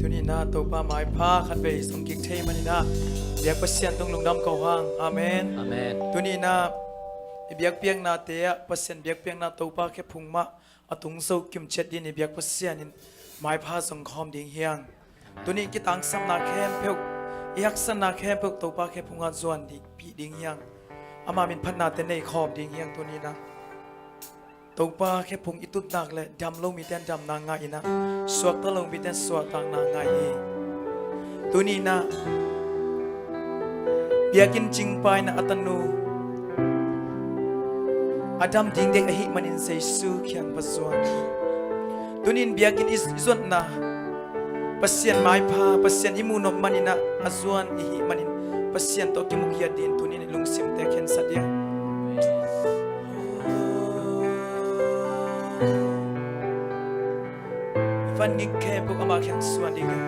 ตัวนี้นะตัวป้าหมายพาขัดเบยสงกิกเทมันนี่นะเบียกเปเซียนตรงลงดำเกาห้างอาเมนอาเมนตัวนี้นะเบียกเปียงนาเตะเปเซียนเบียกเปียงนาตัวป้าแค่พุงมะอตุงโซกิมเช็ดดินเบียกเปเซียนนินหมายพาสงคอมดิ่งเฮียงตัวนี้กิตังสำนักแคมเพลยักษณะแคมเพลตัวป้าแค่พุงอันส่วนดิปีดิ่งเฮียงอามาเป็นพันนาเตในคอมดิ่งเฮียงตัวนี้นะตัวป้าแค่พุงอิตุดนักเลยดำลงมีแต่ดำนางไงนะสวดตะลงมีแต่สวดต่างนางไงตัวนี้นะเบียกินจริงไปนะอัตโนอาดัมดิ้งเด็กอหิมันอินเซซูเขียงปัสสาวะตัวนี้เบียกินอิส่วนนะปัสเซียนไม้พาปัสเซียนอิมูนบมันอินะอาส่วนอหิมันอินปัสเซียนโตกิมุกยาดินตัวนี้ลุงซิมเตเคนสัตย์ฟันนิกแค่พวกอามาแข่งส่วนดีกัน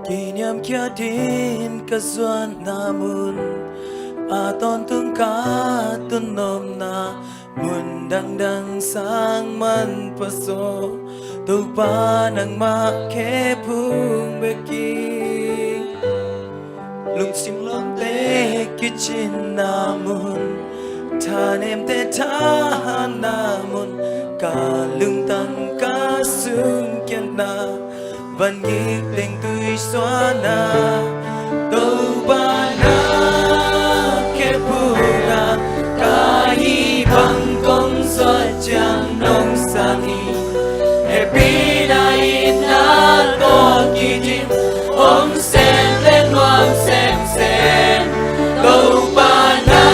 Kinyam kia din kazuan namun aton tung ka tunom na mundang dang sang man paso tu pa nang ma ke phung beki lung sim lom te kichin namun tha nem te tha namun ka lung tang ka sung kian na Văn nghi tình tươi xóa na Tâu ba na Kẻ phù na Cả hi bằng công xóa chẳng nông sang hi Happy na in na Có kỳ tim Ôm sen lên ngoan xem Tâu ba na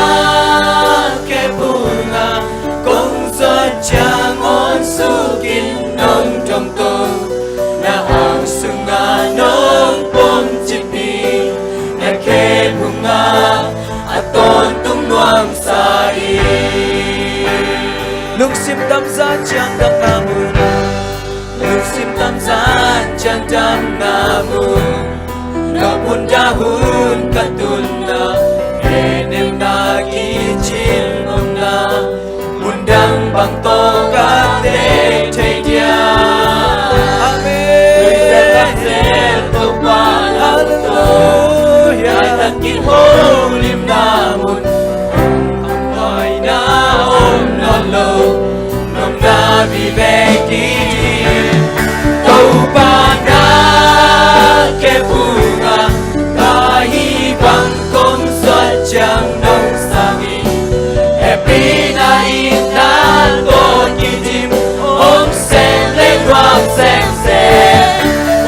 Kẻ phù na Công xóa chẳng ôn su kinh nông trong tôi Sunga nong pom chipi na ke bunga aton tung nuam sai lung sim tam za chang dam namun lung sim tam za chang dam namun na pun dahun katun na enem na kichin om na mundang bang to ka te thei dia Ki holim namun Amoy na om non lo Nom na viveki Tau pa na ke bunga Kahi bang kong suat chang nong sangi Happy na in na to ki tim Om sen le quang sen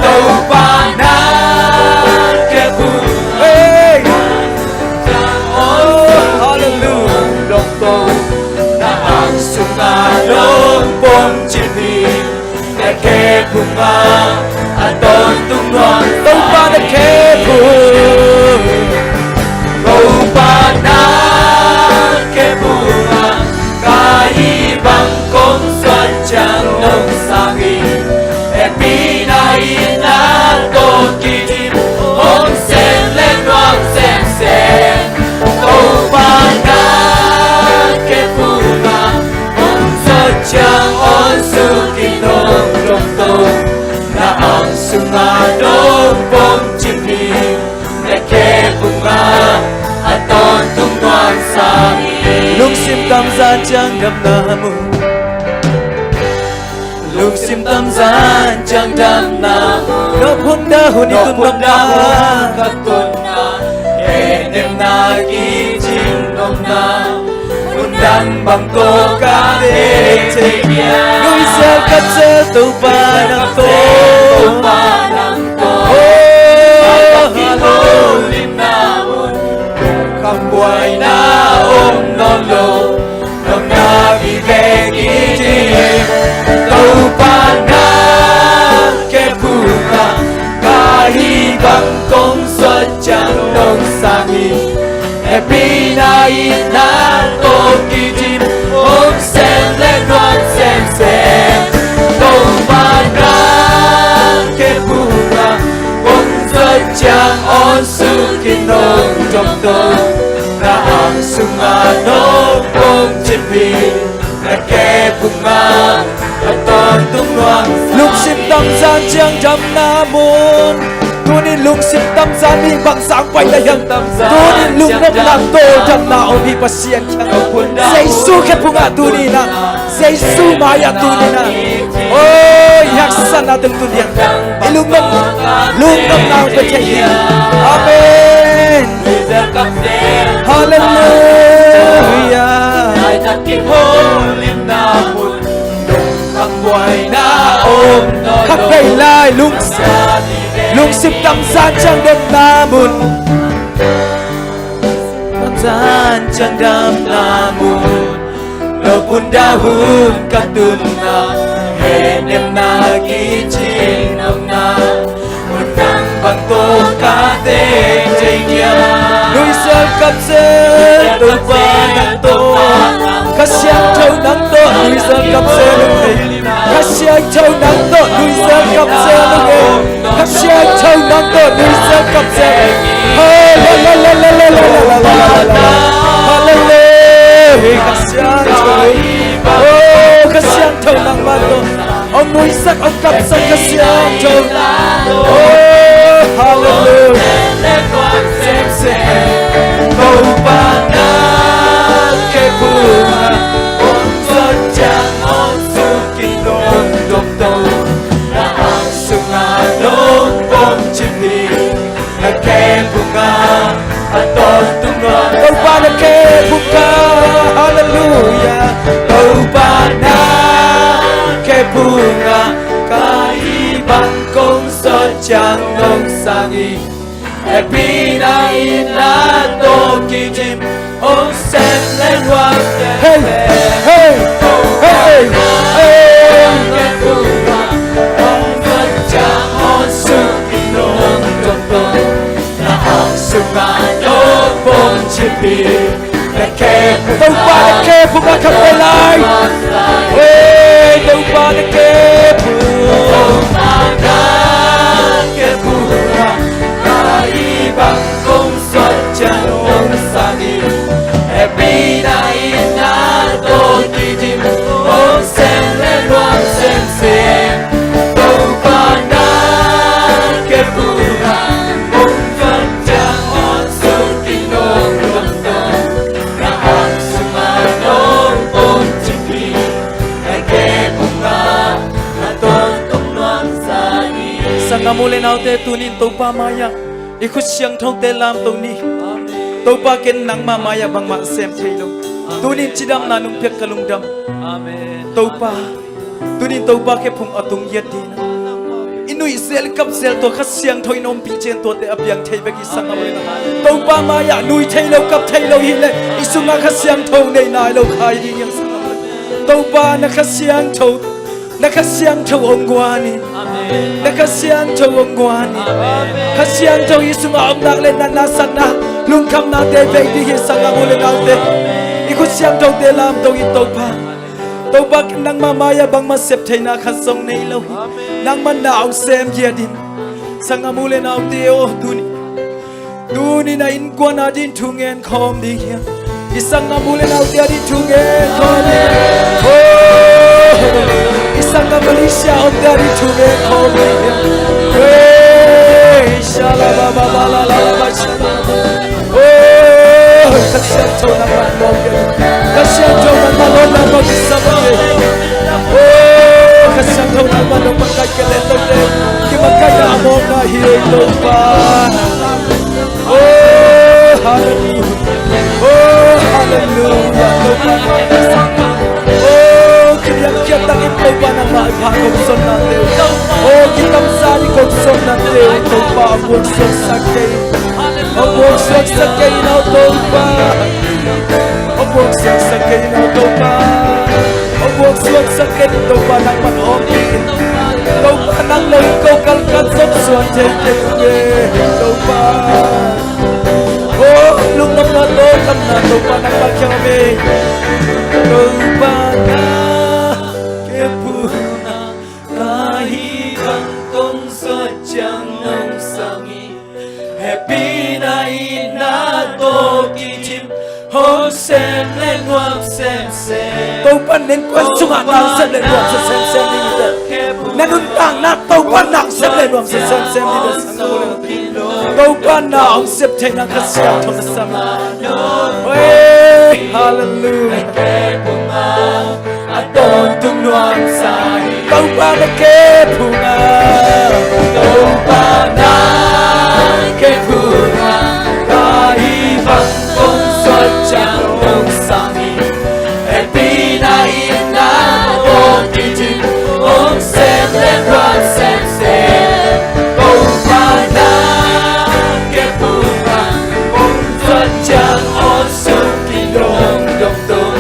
Tau pa na ke bunga Nong pom chipi na ke bunga aton tung nuam tau pa na ke bunga kai bang kong suat chang nong sangi happy na ina to ki tim om sen lên nuam sen tau pa na ke bunga Chang on su kinong trong tô na ang sunga dong pom chipi na ke bunga aton tung nuan sang lung sim tam za chang gam namu lung sim tam za chang dam namu no pun dahun itun nom na katun na enem na gi jin nom na Undang bang to ka te dia Nui sa kat sa tu pa nang to Paki holim namun Kambuay na om non lo Nom na viveki tim Tau pa na ke puka Kahi bang kong suat chang nong sangi Happy na in na to ki tim om sen le nuam sen Tau pa na ke bunga Om suat chang on su kinong trong to Na ang sunga no pom chipi tâm gian chẳng đâm na môn tu ni lung sim tâm gian mi bằng sáng quay lại hằng tu ni lung nốc làm tô thầm nào mi pasien Giêsu khép phung à tu ni na Giêsu maya tu ni na ôi hắc san na từng tu ni lung nốc nào về chạy đi amen hallelujah ai ta kim hồn lim na mùn khăng quay na ôm khắc cây lai lung sim tâm gian chẳng đâm na mùn tâm gian chẳng đâm na mùn lo pun dahun katuna hedem na kichin na unang banto kate jaya nuôi sơn cấp sơn tôi qua nắng tô khát xiang trâu nắng tô nuôi sơn cấp sơn lúc này khát xiang trâu nắng tô nuôi sơn cấp sơn lúc này khát xiang trâu nắng tô nuôi sơn cấp sơn hallelujah khát xiang trâu khát xiang trâu nắng ban tô ông nuôi sắc ông cấp sơn khát xiang trâu hallelujah Kau pandang ke bunga on sejak on sukin dong dong dong na ang sungai dong bom cipri na ke bunga aton tunggal kau pandang ke bunga hallelujah kau pandang ke bunga kaiban kong sejak nong sangi Happy night na to kijim on sen lên hoa hey hey hey hey on vật cha on sương nong dong dong na ang sunga no bom chipi na ke tàu ba na ke phung na khắp bay lại hey tàu ba na ke phung bằng công suất chân nông sagi happy night na to kijim on sen lên hoa sen tàu ba na ke pura on vật cha on suki nong dong dong na ang sunga nong bom chipi na ke bunga na ton tong nuang sagi sangamule naute tunin to pa maya ikut siang thong te lam tong ni to pa ken nang ma maya bang ma sem thailong tunin chidam na nung phek kalung dam amen to pa tunin to pa ke phung atung yet din inui sel kap sel to kha siang thoi nom pi chen to te apyang thei bagi sangam le to pa maya nui thailo kap thailo hi le isunga kha siang thong nei nai lo khai ding yang sangam le to pa na kha siang tho na kha siang tho ong gwani amen na kha siang tho ong gwani kha siang tho isunga om nak le na na san na lung kham na te ve di hi sangam le na te ikut siang tho te lam to i to pa nang ma maya bang ma sep thei na kha song nei lo nang man na ong sem ye din sangam le na te o tu ni na in kwa na din thu ngen khom di hi isangam le na te di thu ngen khom Isanga Malaysia on dari tunge kome Shala baba bala la la shala Oh kasihan tau na malom kasihan tau na malom na magisama Oh kasihan tau na malom magkakilento de kimakaya among na hilo pa Oh hallelujah Oh hallelujah Yang kita ito pa na maipagong son natin O kitang sali kong son natin Ito pa ang bugsok sa kayo Ang bugsok sa kayo na ito pa Ang bugsok sa kayo na ito pa Ang bugsok sa kayo ito pa nang manhongin Ito pa nang lang ko kalkat sa suwan Ito pa Oh, lungnam na to, tam na ito pa nang magkami Ito pa na Happy night na to kijim ho sem lên ngoan sem sem tôi pan đến quan sung hạ nào sem lên ngoan sem sem đi nanun tang na tau pan na sem le nuam sem sem di da sang mule tau pan na ong sep thai na khasia thon sam hey hallelujah aton tung nuam sai tau pan na ke punga tau pan na ke punga kai vang con xuất chẳng đông sang Pina ina ôm đi chim ôm xem lên loạn xem bông hoa na kẹp bunga ôm rất chẳng ôm sung kỳ đông đông đông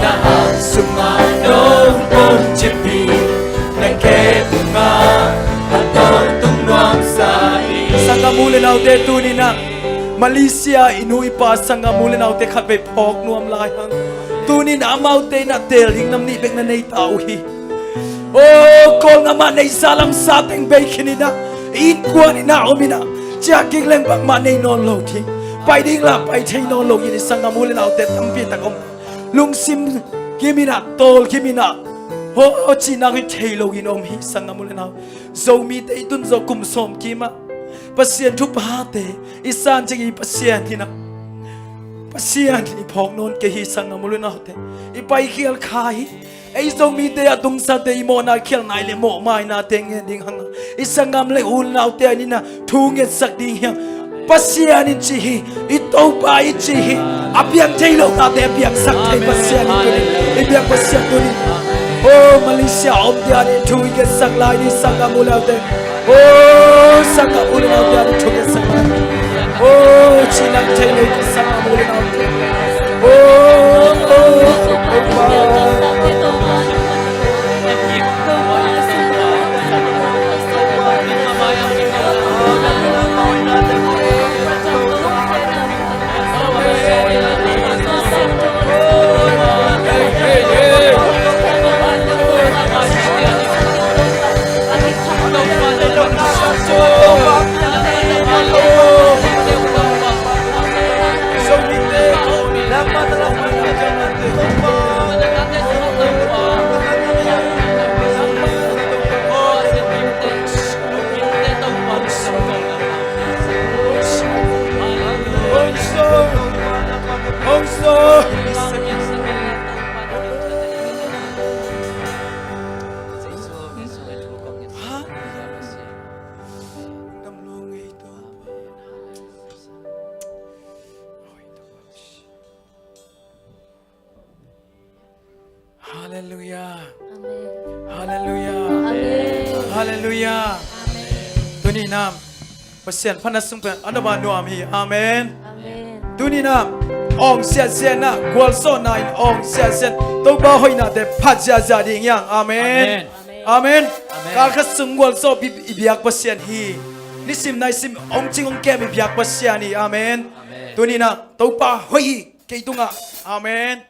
na hàng sung ma đông ôm chim bì na kẹp bunga hạt ton tung loam sai sangamule nau te tu ni na Malaysia inui pa sangamule nau te khat be phok nuam lai hang tunin amaw te na tel hing nam ni bek na nei tau hi oh kol nga ma nei salam sa teng be khinina in kwa ni na omina cha king leng bak ma nei non lo thi pai ding la pai thai non lo ni sangamule nau te tampi takom lung sim kimina tol kimina ho chi na ri thai lo in om hi sangamule nau zo mi te tun zo kum som kima pasien thu pa te isan chigi pasien thina pasien i phok non ke hi sangamule na hote i pai khial khai ei zo mi te atung sa te mo na khial nai le mo mai na te nge ding hang i sangam le ul nau te ni na thu nge sak ding hiang pasien in chi hi i to pa i chi hi apiang thei lo ta te apiang sak thei pasien ni tu ni i piang pasien tu ni oh Malaysia om dia ni thu nge sak lai ni sangamule te oh sangamule na dia ni thu nge sak lai oh chinang thei lo ki sangamule na Hallelujah. Hallelujah. Hallelujah. Tuni nam pasien panasung pen anaba nuam hi. Amen. Tuni nam ong sia sia na gwal so nine ong sia sia to ba hoi na de phat ja ja ding yang. Amen. Amen. Kal kha sung gwal so bi biak pasien hi. Nisim nai sim ong ching ong ke bi biak pasien hi. Amen. Tuni na to ba hoi ke tunga. Amen.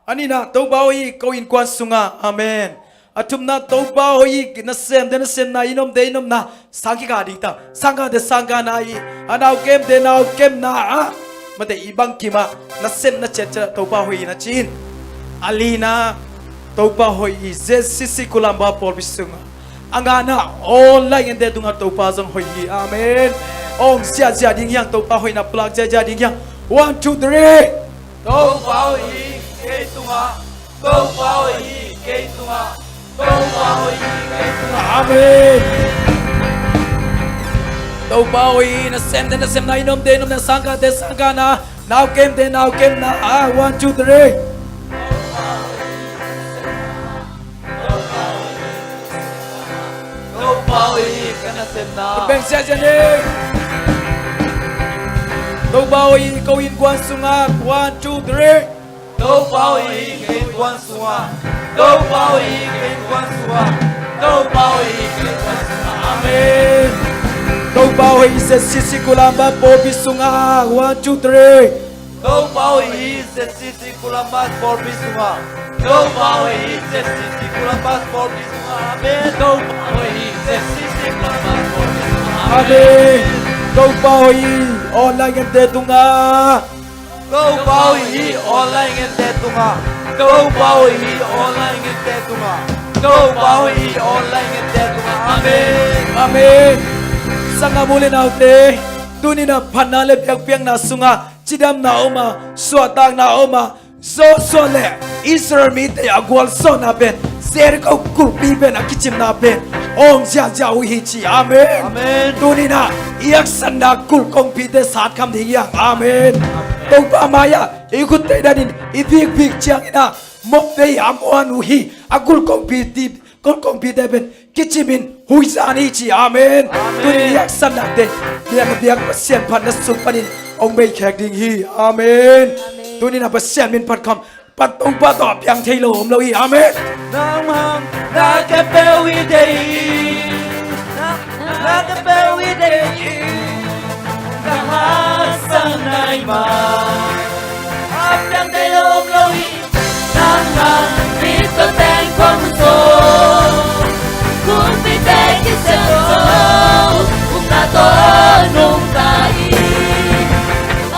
Anina to ba hoi ko in kwan sunga. Amen. Atumna to ba hoi na sem na inom de inom na sangki ga ding ta sangga de sangga na I anau kem de nau kem na mate ibang kima na sem na chet to ba hoi na chin alina to ba hoi je sisi kulamba por bisunga angana online ende dunga to pa jong hoi amen ong sia sia ding yang to ba hoi na plak ja ja ding yang 1 2 3 to ba hoi ke tunga to ba hoi ke tunga Amen. Tâu bao ý na xem na inom de inom na sangka de sangka na now kem na 1 2 3 Tâu bao ý kana xem na beng sia sia ni Tâu bao ý câu in quan sunga 1 2 3 Tâu bao ý câu quan sunga Tâu bao ý quan sunga Tâu bao ý quan sunga Amen Tâu bao ý se sisi kulamba popi sunga 1 2 3 Tâu bao ý se sisi kulamba popi sunga Tâu bao ý se sisi kulamba popi sunga Amen Tâu bao ý se sisi kulamba popi sunga Amen Tâu bao ý online ente tunga Tâu bao ý online ente tunga Tâu bao ý online ente tunga Go bao hi online nge te ko amen Amen. Sanga muli na ute. Tuni na panale piang na sunga. Chidam na oma. Suatang na oma. So le. Israel mite agwal so na ben. Serko kupi ben akichim na ben. Om sia uhi chi. Amen. Amen. Tuni na. Iyak sanda kul kong pite saat kam diyang. Amen. Tong pa maya. Ikut te danin. Ipik chiang ina. Mok te amuan uhi. Agul kong piti. Kul kong pite ben. Kichimin. Hui sani chi. Amen. Tuni iyak sanda de. Biang pasien pan na supanin. Ông bay khạc đình hi. Amen. Tuni na pasien min pat kam. Pat tong pat tọp yang thay lo om lo hi. Amen. Nam hang na ke pe wi dei na ke pe wi dei ka ha sang nai ma ap yang dei lo lo hi nam hang vi to ten kwam so kun vi dei ki se so ta to nung ta i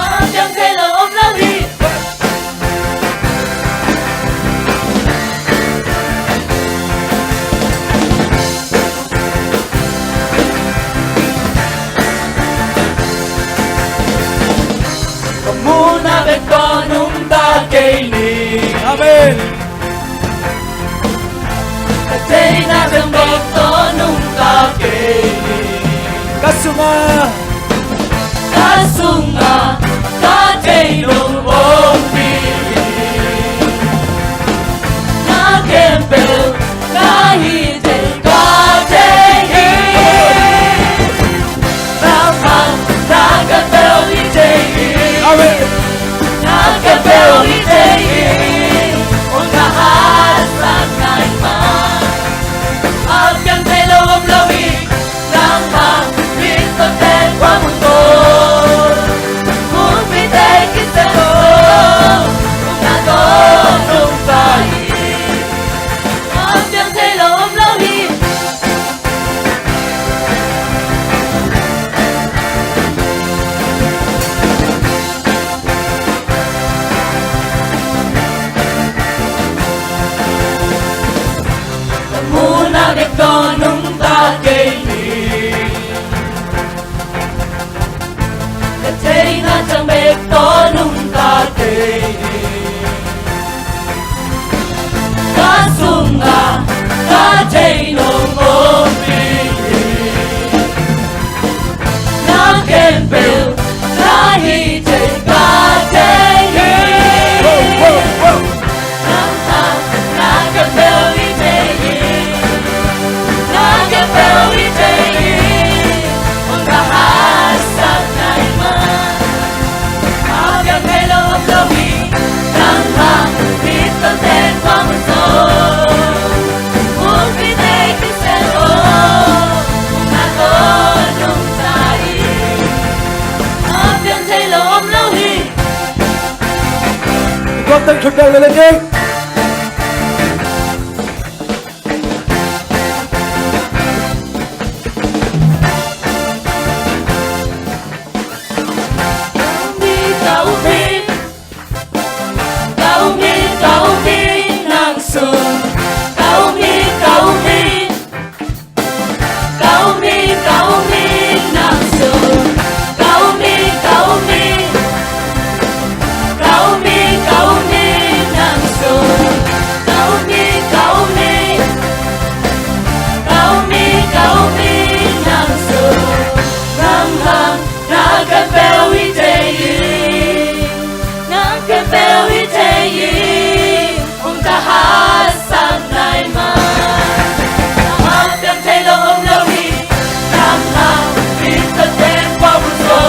ap yang dei lo lo hi Muna bet konum ta keini Amen. Kateina bet konum ta keini Kasunga. Kasunga Kateino bombi Na kempel Kahite Katehi Ramang Nagapel Itehi Amen. Nagapel Itehi Ungahas Lang Naiman Abyang Telom Lawi Langhang Rito Ten Wamuto Kumite Kisero Ungadon Nungkai Abyang Telom Lawi Muna Bektonum Takeni Kateina Chang Bektonum Takeni Kasunga Kateino Mombi Nakempel Kahite Katehi Nakempel Itehi Nakempel Itehi Ungahasat Naiman Abyang Melom Lohi Langhang Rito Ten Pamuso Upite Kisero Ungadon Nungkai Abyang Melom Lohi Góp tay thật đầu lên đi. Kau mi nang sun Kau mi nang sun Kau mi nang sun Kau mi nang sun Nang hang Nagapel Itehi Nagapel Itehi Ungahasang Naiman Abyang Telom Lawi Langhang Rito Ten Pamuso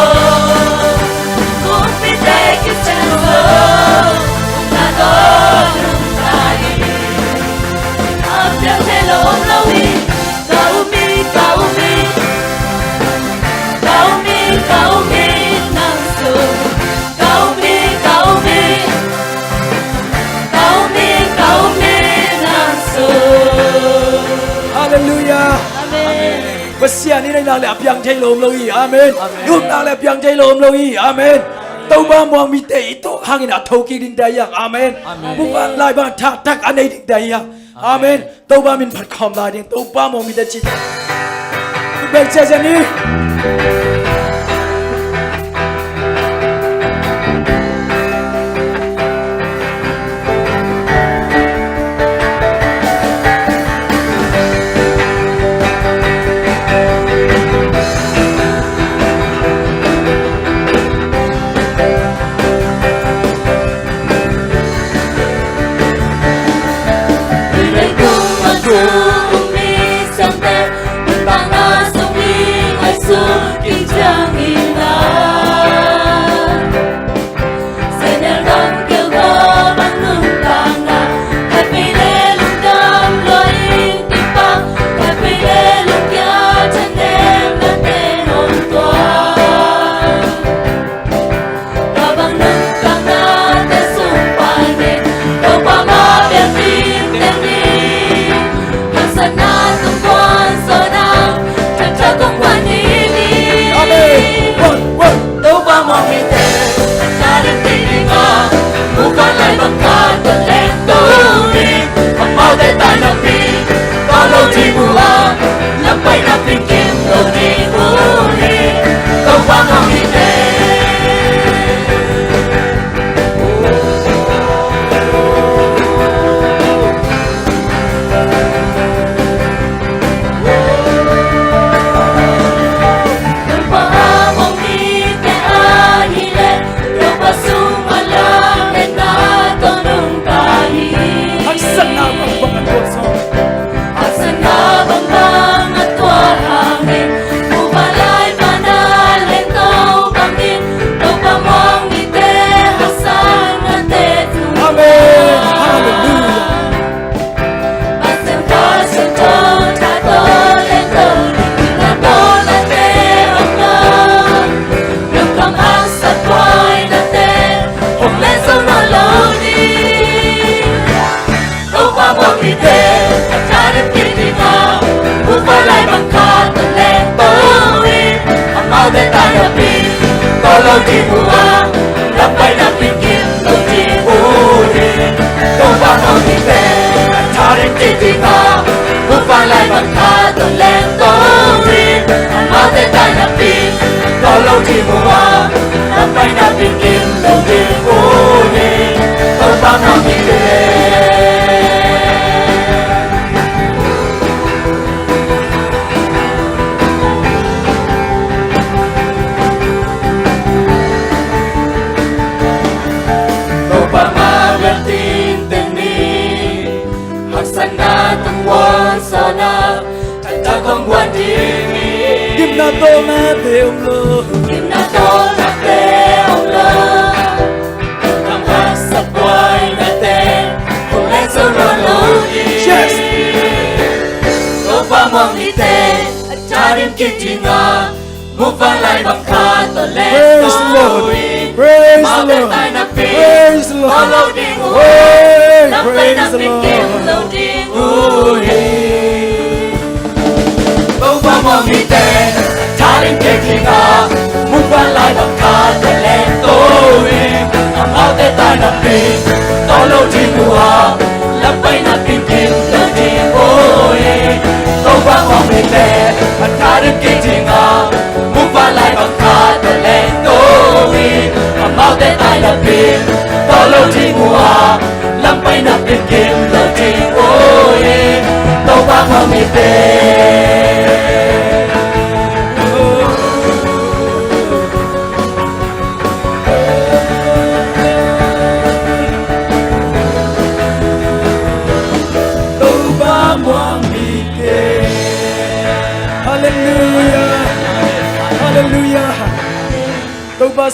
Kumite Kisero Ungadon Nungkai Abyang Telom Lawi Kau mi nang sun Kau mi nang sun Hallelujah. Amen Pasien ni na le apiang thay lom lo hi. Amen. Yum na le apiang thay lom lo hi. Amen. Tau ba muang mi te ito hangin a thoki ding dai yang. Amen. Bukan lai ba thak anei ding dai yang. Amen. Tâu ba mình phật khom lại đi. Tâu ba mong mình đã chỉ. Bây giờ đi.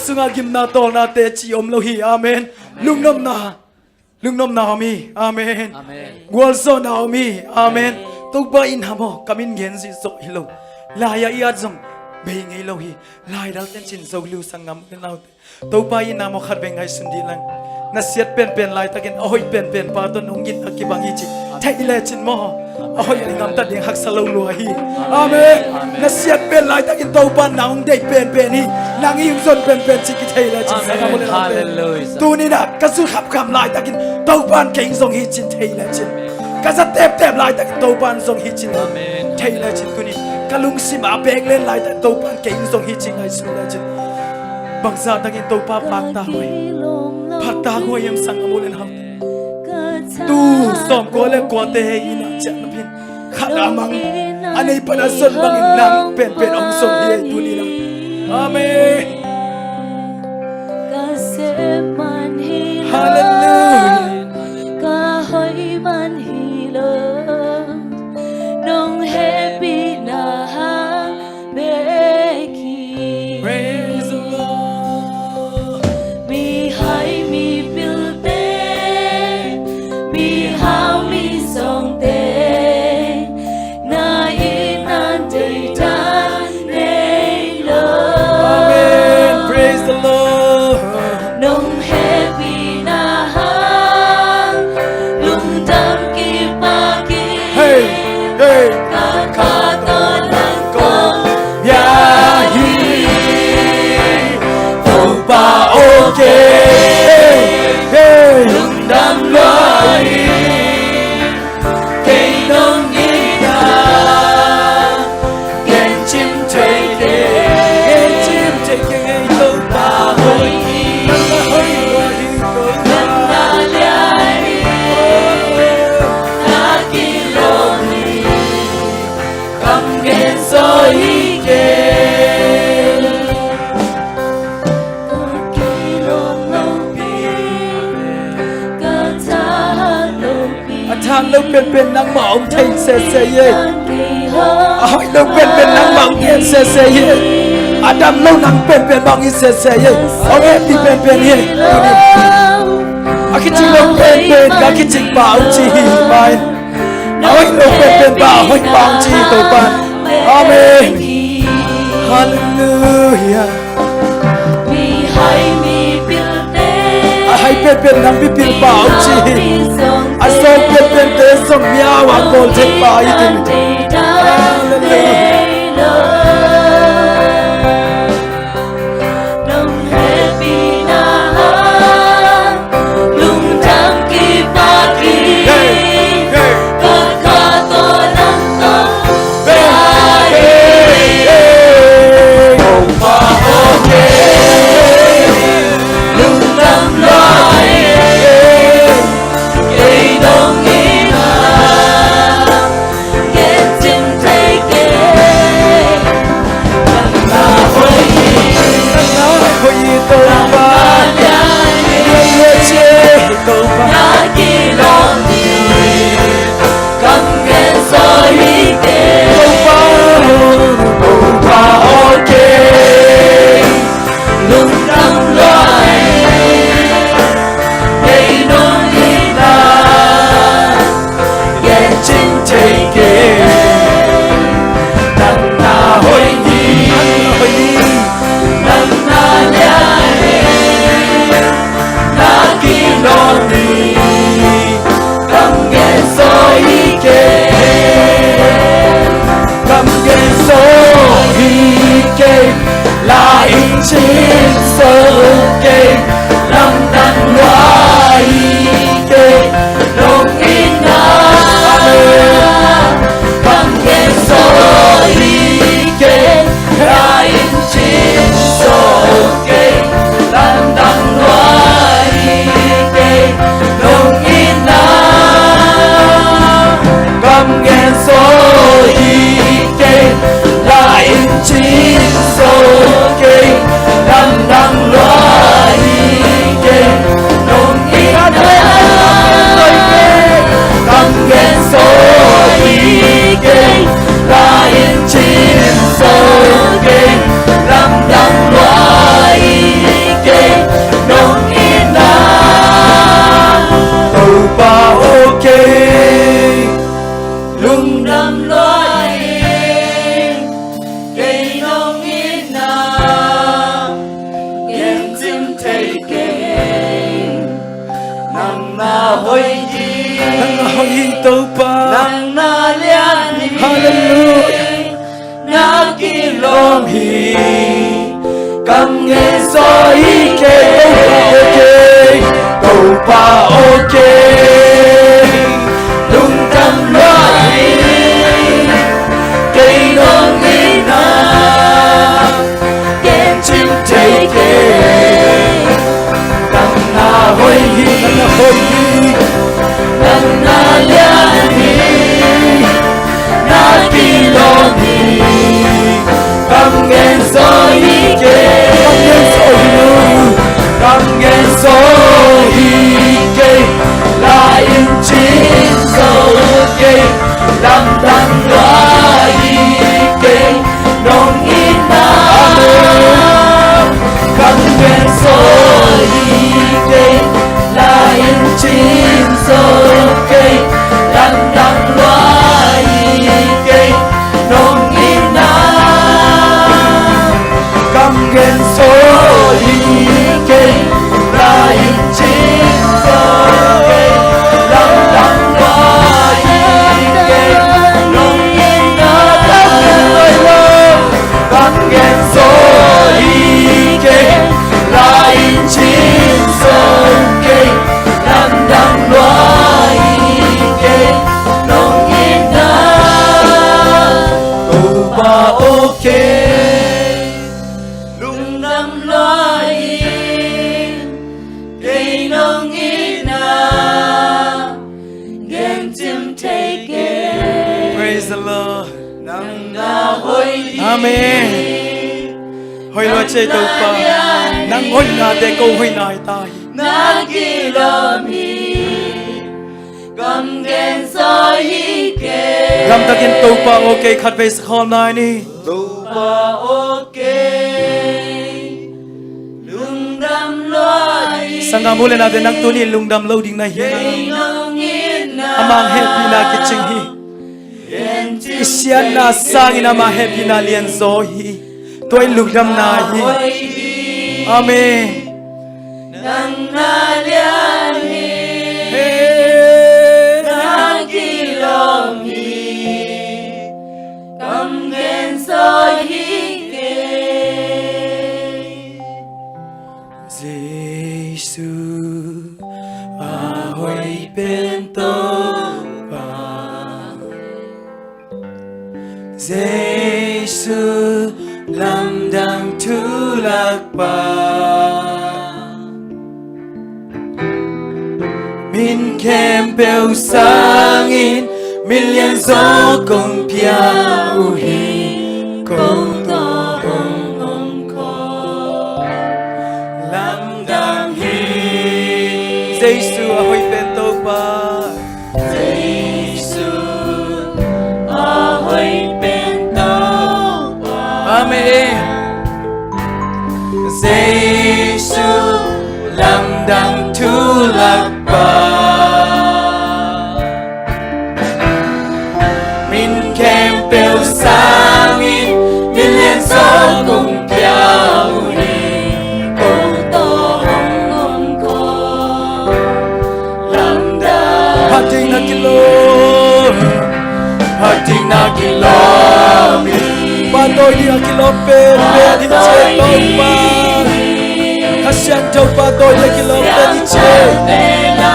Sunga gimna tol na te chi om lo hi amen lungnom na mi amen gwalso na mi amen to ba in hamo kamin gen si so hilo la ya ia jong be ngai lo hi lai dal ten chin zo lu sangam nau to ba in namo khat be ngai sundi lang na siat pen lai takin ahoi pen pa ton ongin akibangi chi thai le chin mo ahoi ngam ta ding hak salo lu hi amen na siat pen lai takin to ba naung dei pen hi nang yung zon pen chi ki thai le chin sangam le hallelujah tu ni na ka su khap kam lai takin to ban king zong hi chin thai le chin ka sa tep tep lai tak to pan song hi chin thei la chin tu ni ka lung sim a beng len lai tak to pan ke in song hi chin ai su la chin bang za tak in to pa mak ta hoi phat ta hoi yam sang amulen hau tu som ko le ko te he ina chan na phin khala mang anei pana son bang in nang pen pen ong song hi tu ni la amen hallelujah praise the Lord amen praise the Lord hey hey ya hi tu pa okay hey đam loài cây nông ina ghen chim trời kề tô ba hoi thang lâu bên nắng mà ông thầy xe ye hỏi lâu bên nắng mà ông yên xe ye Adam lâu nắng bên bằng yên xe ye ông em đi bên ye à cái chim lâu bên cả cái chim bảo chi bài hỏi lâu bên bảo hỏi bảo chi tổ ban amen hallelujah hay bên nắng bên bảo chi asal pepen te song miao a kol te pa itin Cầm nghe gió ý kê tàu pa ok lung ta lam đăng loa y kê nong ina cam gen so y kê la in chin so kê lam đăng loa y kê nong ina cam gen so y kê la in chin so kê lam đăng loa y kê nong ina cam gen so y kê la in chin so kê lam đăng loa y kê nong ina tu ba ok lung nam loa y kê nong ina gen tim take it. Praise the Lord. Nang na hoi Amen. Hoi lo che tu pa nang hoi na te ko hoi nai tai na ki lo mi gam gen so yi ke lam ta ken tu pa okay khat ve khom nai ni tu pa okay lung dam lo yi sanga mule na de nang tu ni lung dam lo ding na hi amang happy na ki ching hi isian na sang ina ma happy na lian zo hi tôi lục đâm na hi amen nang na lian hi na ki lo mi kam gen so hi ke Giêsu a hoi bên tôi Giêsu lam đăng tu lạc ba min kem bêu sangin min liên gió công pia u hi công to hong ko lam đăng hi Giêsu a hoi bên tôi ba Giêsu a hoi bên tôi ba Amen. Giêsu lam đăng tu lạc ba min kem bêu sangin min liên gió cùng piao đi cùng to hong ko lam đăng Hating na kilo mi ba tôi đi kilo pe đi chơi tôi ba Hasian châu ba tôi đi kilo pe đi chơi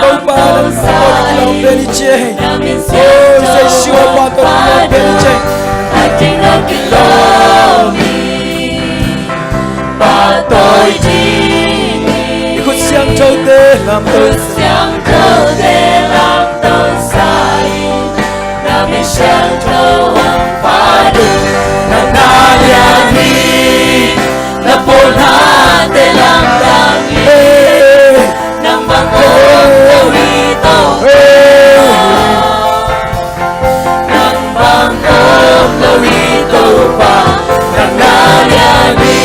tôi ba tôi đi kilo pe đi chơi ôi giây siêu ba tôi kilo pe đi chơi Hating na kilo mi ba tôi đi khúc xiang châu tê làm tôi sai na mi xiang châu hằng phá được na na lian hi na pol ha te lam dang hi nang bang ôm lâu đi tao nang bang ôm lâu đi tao pa nang na lian hi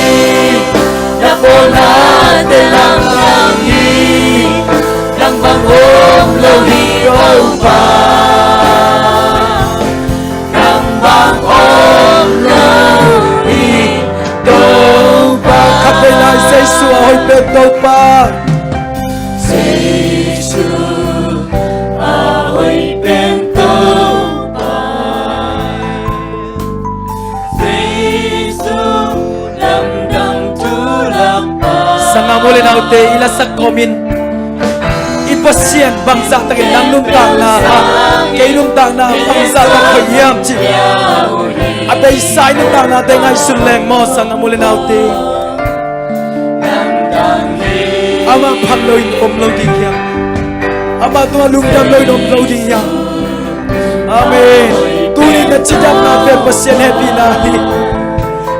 na pol ha te lam dang hi nang bang ôm lâu đi tao pa Giêsu hoi bên tôi ba Giêsu hoi bên tôi ba Giêsu lam đăng tu lạc ba Sanga mule na ute ila sa komin ipasien bangsa takin nang luntang na kay luntang na bangsa tang kayam chi atay sai luntang na tay ngay suleng mo sanga mule na ute ama phang loi om lo ding yang ama tua lung dam loi dom lo ding yang amen tu ni na chidam na pe pasien happy na hi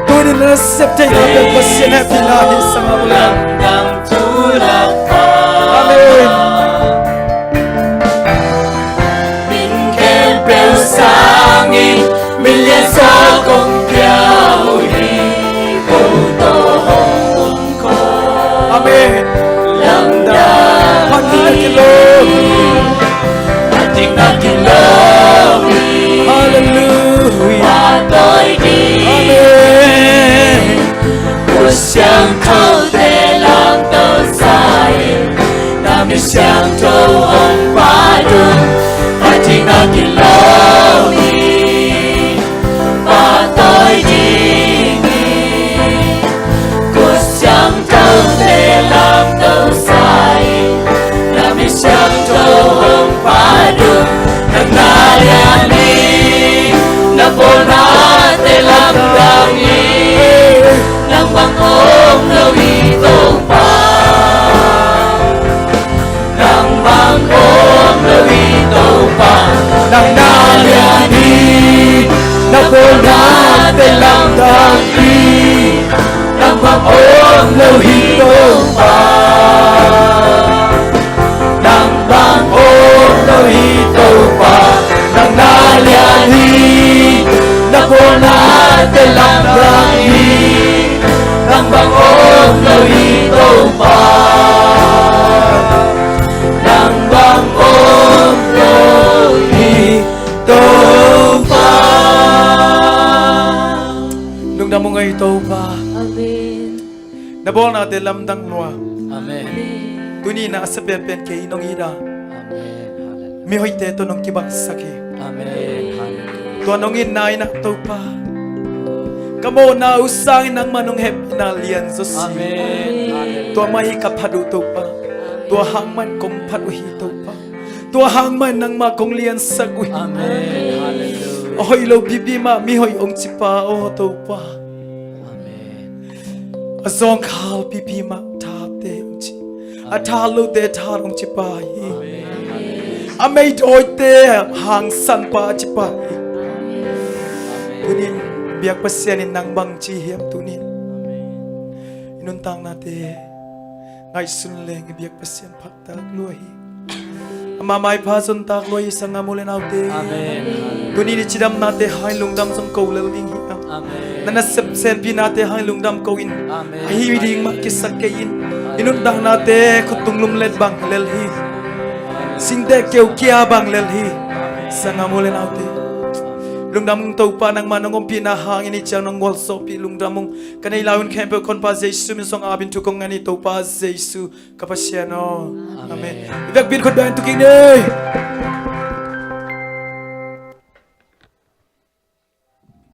tu ni na septe na pe pasien happy na hi sanga mule dam tu la amen min ken pe sa mình liên so cùng nhau hi cô tô hồng cô Amen. lâm đà tình na kilo Hallelujah. và tôi đi Amen. cuộc sống thâu để làm tao sai nam đi sang thâu hồng và đường và tình na kilo và tôi đi cuộc sống thâu để làm tao sai nam đi sang thâu hồng và đường na ya ni na bona te lam dang ni nang bang ong lo hi to pa nang bang ong lo hi to pa Nang na ya ni na bona te lam dang ni nang bang ong lo hi to pa nang bang ong lo hi to pa nang na ya ni na bona te lam dang ni nang bang ong lo hi to pa nang bang ong lo hi to pa Nung damo ngay ito pa. Amen. Nabol na te lam dang noa. Amen Tuni na sa pen kay inong ida. Amen Mi hoy te to nung kibak saki. Amen Hallelujah Tuanongin na ina to pa. Kamo na usangin ng manong happy na lian so si. Amen Tua mahi kapadu to pa. Tua hangman kong paduhi to pa. Tua hangman ng makong lian sagwi. Amen Hallelujah Ahoy lo bibi ma mi hoy ong chipa o to pa. Amen Azong khal bibi ma ta te ong chi. Atalo te ta ong chipa hi. Amay doy te hang san pa chipa hi. Tunin biyak pasyanin nang bang chihiyam tunin. Inuntang nate ngay sunleng biyak pasyan pakta luahi. Amamay pason tak luahi sa ngamulin aute. Amen Tunin ichidam nate hain lungdam sang kaulaling hiya. Amen Nanasep selfie nate hain lungdam kawin. Amen. Ahimiding makisakayin. Inuntang nate kutunglum led bang lelhi. Singde keu kia bang lelhi. Sa ngamulin aute. Lungdam tau pa nang manong pinahangin itiang ng walso pi lungdamong kanailawin kempe kon pa Jesu min song abin tukong ngani tau pa Jesu kapasyano. Amen. Ibag bin ko dahin tuking ni.